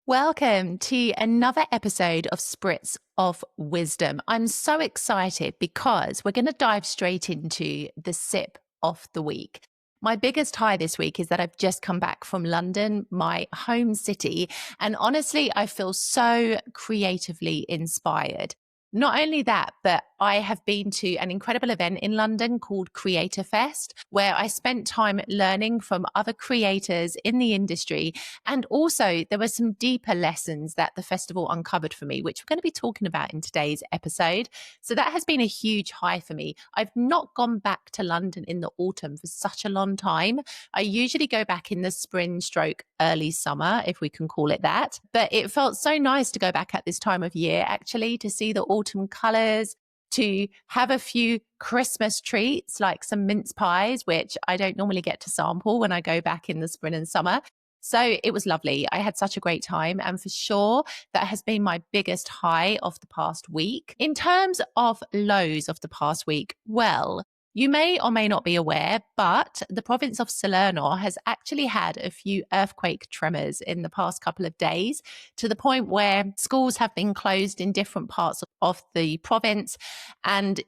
Welcome to another episode of Spritz of Wisdom. I'm so excited because we're going to dive straight into the sip of the week. My biggest high this week is that I've just come back from London, my home city, and honestly, I feel so creatively inspired. Not only that, but I have been to an incredible event in London called Creator Fest, where I spent time learning from other creators in the industry. And also, there were some deeper lessons that the festival uncovered for me, which we're going to be talking about in today's episode. So that has been a huge high for me. I've not gone back to London in the autumn for such a long time. I usually go back in the spring stroke early summer, if we can call it that. But it felt so nice to go back at this time of year, actually, to see the autumn colors, to have a few Christmas treats like some mince pies, which I don't normally get to sample when I go back in the spring and summer. So it was lovely. I had such a great time. And for sure, that has been my biggest high of the past week. In terms of lows of the past week, well, you may or may not be aware, but the province of Salerno has actually had a few earthquake tremors in the past couple of days, to the point where schools have been closed in different parts of the province. And,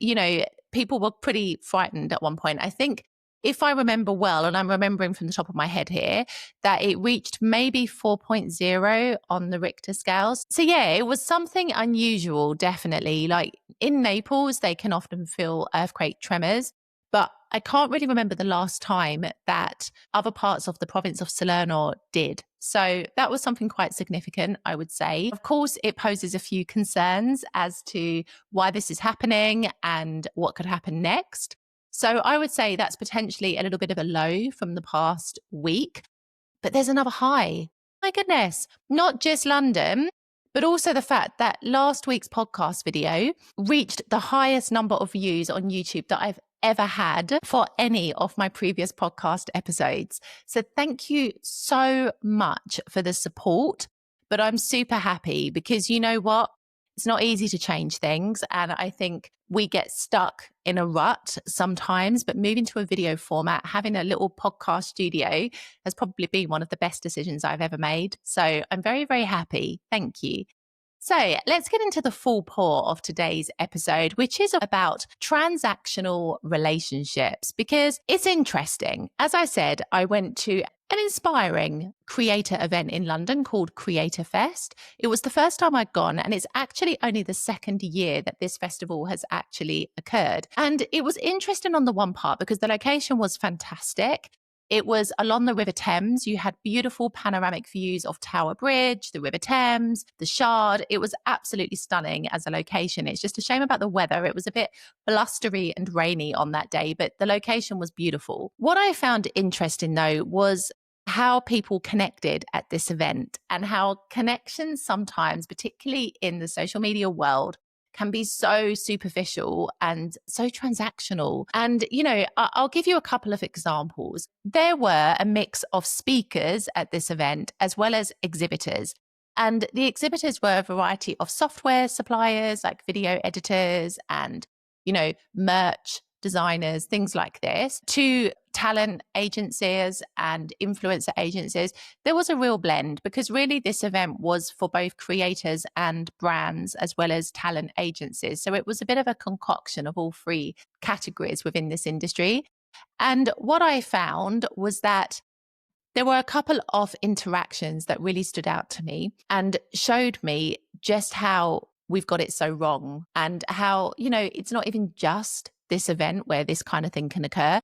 people were pretty frightened at one point. I think, if I remember well, and I'm remembering from the top of my head here, that it reached maybe 4.0 on the Richter scales. So yeah, it was something unusual, definitely. Like in Naples, they can often feel earthquake tremors, but I can't really remember the last time that other parts of the province of Salerno did. So that was something quite significant, I would say. Of course, it poses a few concerns as to why this is happening and what could happen next. So I would say that's potentially a little bit of a low from the past week, but there's another high. My goodness, not just London, but also the fact that last week's podcast video reached the highest number of views on YouTube that I've ever had for any of my previous podcast episodes. So thank you so much for the support, but I'm super happy because you know what? It's not easy to change things. And I think we get stuck in a rut sometimes, but moving to a video format, having a little podcast studio has probably been one of the best decisions I've ever made. So I'm very, very happy. Thank you. So let's get into the full pour of today's episode, which is about transactional relationships, because it's interesting. As I said, I went to an inspiring creator event in London called Creator Fest. It was the first time I'd gone, and it's actually only the second year that this festival has actually occurred. And it was interesting on the one part because the location was fantastic. It was along the River Thames. You had beautiful panoramic views of Tower Bridge, the River Thames, the Shard. It was absolutely stunning as a location. It's just a shame about the weather. It was a bit blustery and rainy on that day, but the location was beautiful. What I found interesting, though, was how people connected at this event and how connections sometimes, particularly in the social media world, can be so superficial and so transactional. And, I'll give you a couple of examples. There were a mix of speakers at this event as well as exhibitors. And the exhibitors were a variety of software suppliers like video editors and, merch designers, things like this, to talent agencies and influencer agencies. There was a real blend because really this event was for both creators and brands as well as talent agencies. So it was a bit of a concoction of all three categories within this industry. And what I found was that there were a couple of interactions that really stood out to me and showed me just how we've got it so wrong and how, it's not even just this event where this kind of thing can occur.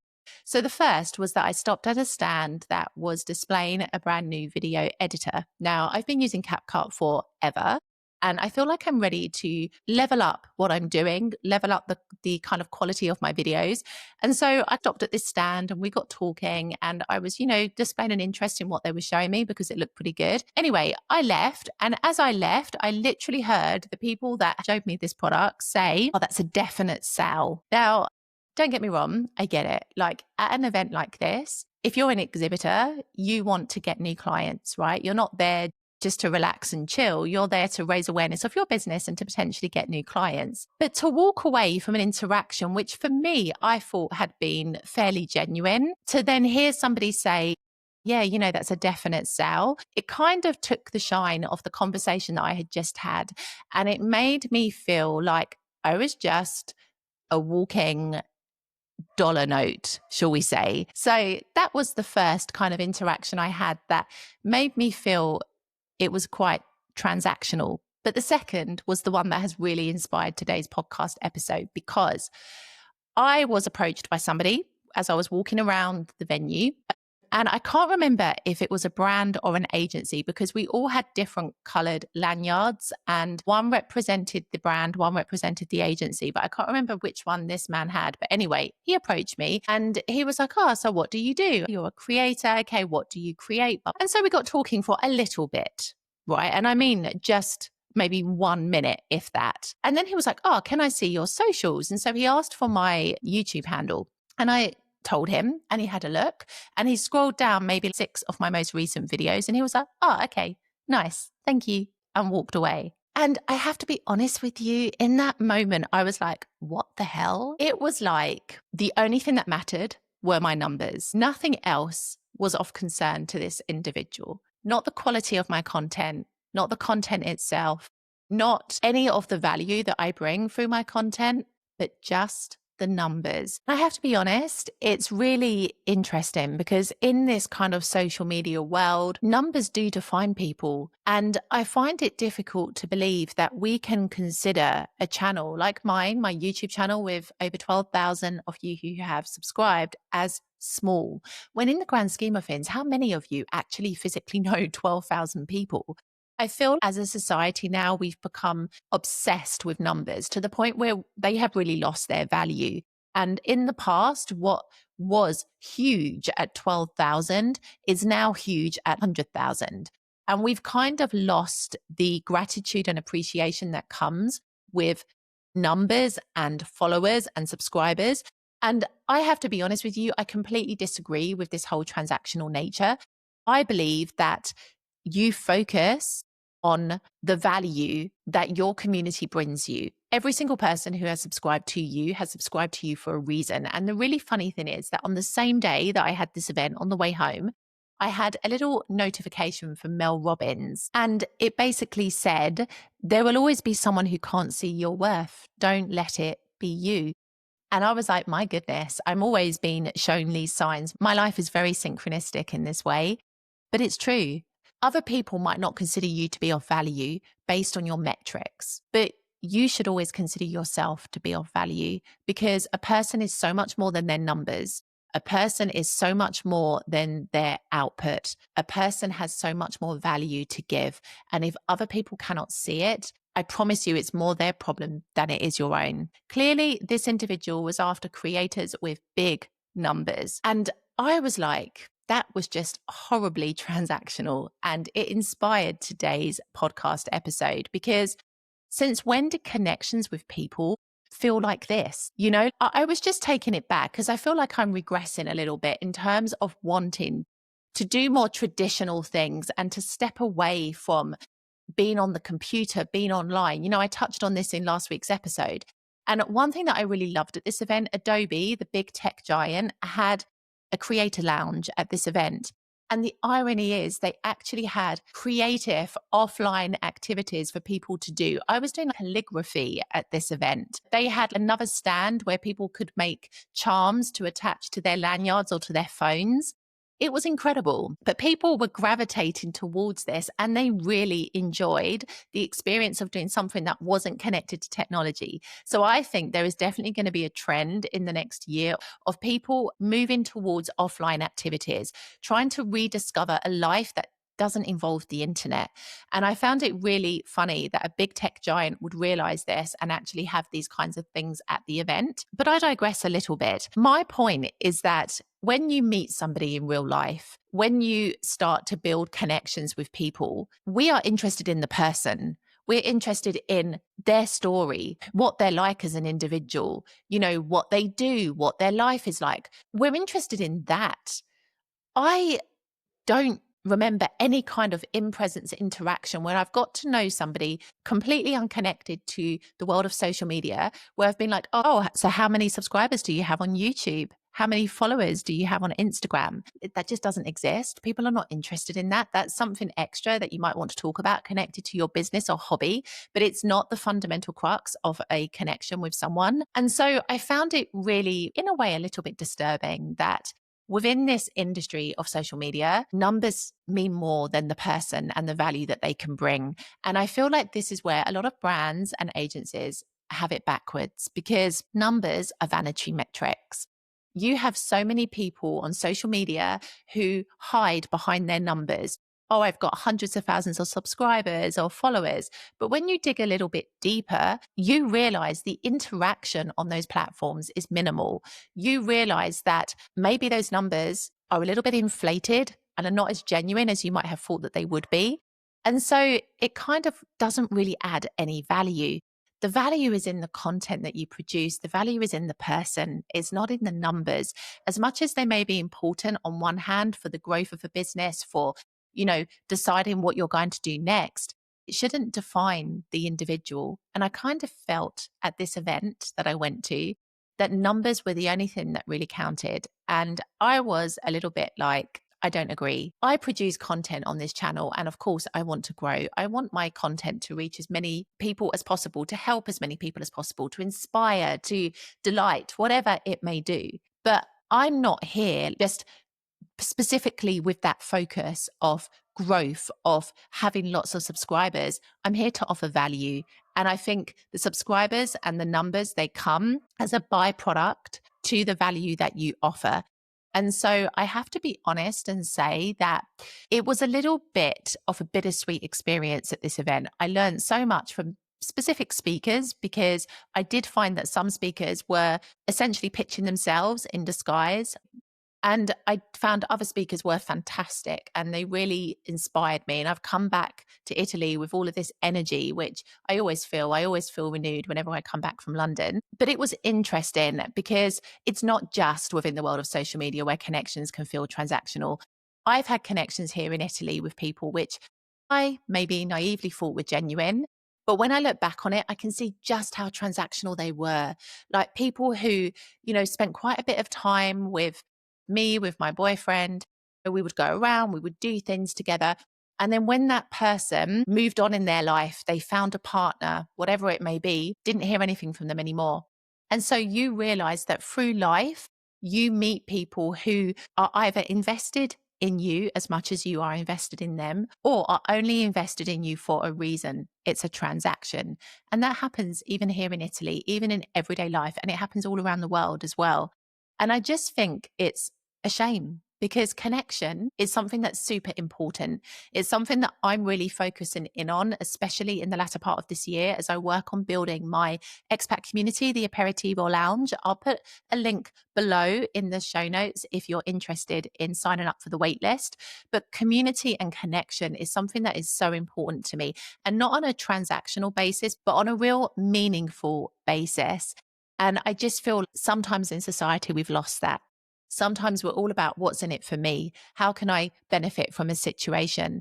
So the first was that I stopped at a stand that was displaying a brand new video editor. Now, I've been using CapCut forever, and I feel like I'm ready to level up what I'm doing, level up the kind of quality of my videos. And so I stopped at this stand and we got talking, and I was, displaying an interest in what they were showing me because it looked pretty good. Anyway, I left. And as I left, I literally heard the people that showed me this product say, "Oh, that's a definite sell." Now, don't get me wrong, I get it. Like at an event like this, if you're an exhibitor, you want to get new clients, right? You're not there just to relax and chill. You're there to raise awareness of your business and to potentially get new clients. But to walk away from an interaction, which for me, I thought had been fairly genuine, to then hear somebody say, yeah, that's a definite sell. It kind of took the shine off the conversation that I had just had. And it made me feel like I was just a walking dollar note, shall we say. So that was the first kind of interaction I had that made me feel it was quite transactional. But the second was the one that has really inspired today's podcast episode, because I was approached by somebody as I was walking around the venue. And I can't remember if it was a brand or an agency, because we all had different colored lanyards, and one represented the brand, one represented the agency, but I can't remember which one this man had. But anyway, he approached me and he was like, "Oh, so what do you do? You're a creator. Okay, what do you create?" And so we got talking for a little bit, right? And I mean, just maybe 1 minute, if that. And then he was like, "Oh, can I see your socials?" And so he asked for my YouTube handle. And I told him, and he had a look, and he scrolled down maybe 6 of my most recent videos, and he was like, "Oh, okay, nice, thank you," and walked away. And I have to be honest with you, in that moment, I was like, what the hell? It was like the only thing that mattered were my numbers. Nothing else was of concern to this individual. Not the quality of my content, not the content itself, not any of the value that I bring through my content, but just the numbers. I have to be honest, it's really interesting because in this kind of social media world, numbers do define people. And I find it difficult to believe that we can consider a channel like mine, my YouTube channel with over 12,000 of you who have subscribed, as small. When in the grand scheme of things, how many of you actually physically know 12,000 people? I feel as a society now, we've become obsessed with numbers to the point where they have really lost their value. And in the past, what was huge at 12,000 is now huge at 100,000. And we've kind of lost the gratitude and appreciation that comes with numbers and followers and subscribers. And I have to be honest with you, I completely disagree with this whole transactional nature. I believe that you focus on the value that your community brings you. Every single person who has subscribed to you has subscribed to you for a reason. And the really funny thing is that on the same day that I had this event, on the way home, I had a little notification from Mel Robbins, and it basically said, "There will always be someone who can't see your worth. Don't let it be you." And I was like, my goodness, I'm always being shown these signs. My life is very synchronistic in this way, but it's true. Other people might not consider you to be of value based on your metrics, but you should always consider yourself to be of value, because a person is so much more than their numbers. A person is so much more than their output. A person has so much more value to give. And if other people cannot see it, I promise you it's more their problem than it is your own. Clearly, this individual was after creators with big numbers. And I was like, that was just horribly transactional. And it inspired today's podcast episode, because since when did connections with people feel like this? I was just taking it back because I feel like I'm regressing a little bit in terms of wanting to do more traditional things and to step away from being on the computer, being online. I touched on this in last week's episode. And one thing that I really loved at this event, Adobe, the big tech giant, had a creator lounge at this event. And the irony is they actually had creative offline activities for people to do. I was doing calligraphy at this event. They had another stand where people could make charms to attach to their lanyards or to their phones. It was incredible, but people were gravitating towards this, and they really enjoyed the experience of doing something that wasn't connected to technology. So I think there is definitely going to be a trend in the next year of people moving towards offline activities, trying to rediscover a life that doesn't involve the internet. And I found it really funny that a big tech giant would realize this and actually have these kinds of things at the event. But I digress a little bit. My point is that when you meet somebody in real life, when you start to build connections with people, we are interested in the person. We're interested in their story, what they're like as an individual, what they do, what their life is like. We're interested in that. I don't remember any kind of in-presence interaction where I've got to know somebody completely unconnected to the world of social media, where I've been like, "Oh, so how many subscribers do you have on YouTube? How many followers do you have on Instagram? That just doesn't exist. People are not interested in that. That's something extra that you might want to talk about connected to your business or hobby, but it's not the fundamental crux of a connection with someone. And so I found it really, in a way, a little bit disturbing that within this industry of social media, numbers mean more than the person and the value that they can bring. And I feel like this is where a lot of brands and agencies have it backwards, because numbers are vanity metrics. You have so many people on social media who hide behind their numbers. Oh, I've got hundreds of thousands of subscribers or followers. But when you dig a little bit deeper, you realize the interaction on those platforms is minimal. You realize that maybe those numbers are a little bit inflated and are not as genuine as you might have thought that they would be. And so it kind of doesn't really add any value. The value is in the content that you produce. The value is in the person. It's not in the numbers. As much as they may be important on one hand for the growth of a business, for, deciding what you're going to do next, it shouldn't define the individual. And I kind of felt at this event that I went to that numbers were the only thing that really counted. And I was a little bit like, I don't agree. I produce content on this channel, and of course, I want to grow. I want my content to reach as many people as possible, to help as many people as possible, to inspire, to delight, whatever it may do. But I'm not here just specifically with that focus of growth, of having lots of subscribers. I'm here to offer value. And I think the subscribers and the numbers, they come as a byproduct to the value that you offer. And so I have to be honest and say that it was a little bit of a bittersweet experience at this event. I learned so much from specific speakers, because I did find that some speakers were essentially pitching themselves in disguise. And I found other speakers were fantastic and they really inspired me. And I've come back to Italy with all of this energy, which I always feel renewed whenever I come back from London. But it was interesting because it's not just within the world of social media where connections can feel transactional. I've had connections here in Italy with people which I maybe naively thought were genuine. But when I look back on it, I can see just how transactional they were. Like people who, spent quite a bit of time with me, with my boyfriend. We would go around, we would do things together. And then when that person moved on in their life, they found a partner, whatever it may be, didn't hear anything from them anymore. And so you realize that through life, you meet people who are either invested in you as much as you are invested in them, or are only invested in you for a reason. It's a transaction. And that happens even here in Italy, even in everyday life. And it happens all around the world as well. And I just think it's a shame, because connection is something that's super important. It's something that I'm really focusing in on, especially in the latter part of this year as I work on building my expat community, the Aperitivo Lounge. I'll put a link below in the show notes if you're interested in signing up for the waitlist. But community and connection is something that is so important to me, and not on a transactional basis, but on a real meaningful basis. And I just feel sometimes in society, we've lost that. Sometimes we're all about what's in it for me. How can I benefit from a situation?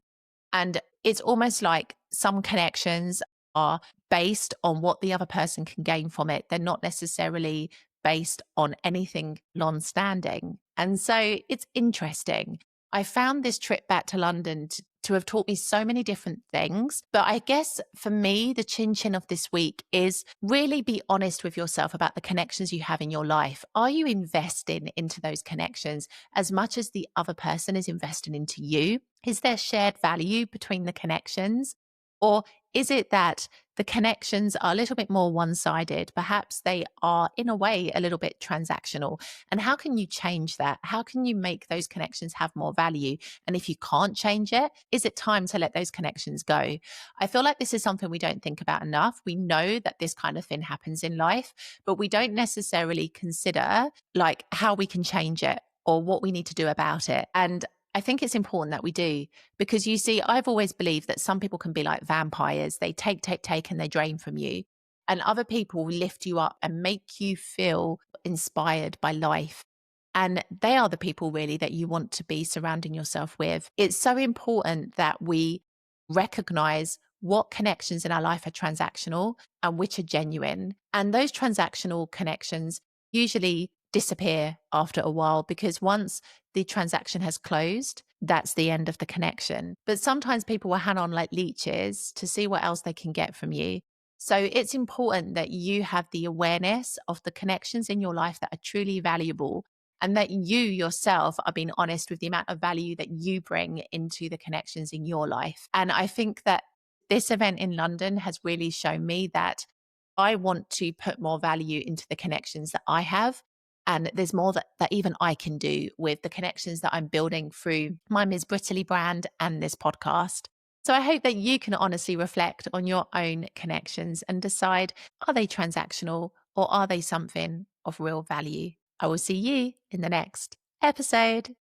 And it's almost like some connections are based on what the other person can gain from it. They're not necessarily based on anything long-standing. And so it's interesting. I found this trip back to London to have taught me so many different things. But I guess for me, the chin of this week is really be honest with yourself about the connections you have in your life. Are you investing into those connections as much as the other person is investing into you? Is there shared value between the connections? Or is it that the connections are a little bit more one-sided? Perhaps they are, in a way, a little bit transactional. And how can you change that? How can you make those connections have more value? And if you can't change it, is it time to let those connections go? I feel like this is something we don't think about enough. We know that this kind of thing happens in life, but we don't necessarily consider like how we can change it or what we need to do about it. And I think it's important that we do, because you see, I've always believed that some people can be like vampires. They take, and they drain from you. And other people lift you up and make you feel inspired by life. And they are the people really that you want to be surrounding yourself with. It's so important that we recognize what connections in our life are transactional and which are genuine. And those transactional connections usually disappear after a while, because once the transaction has closed, that's the end of the connection. But sometimes people will hang on like leeches to see what else they can get from you. So it's important that you have the awareness of the connections in your life that are truly valuable, and that you yourself are being honest with the amount of value that you bring into the connections in your life. And I think that this event in London has really shown me that I want to put more value into the connections that I have. And there's more that even I can do with the connections that I'm building through my Ms. Britaly brand and this podcast. So I hope that you can honestly reflect on your own connections and decide, are they transactional or are they something of real value? I will see you in the next episode.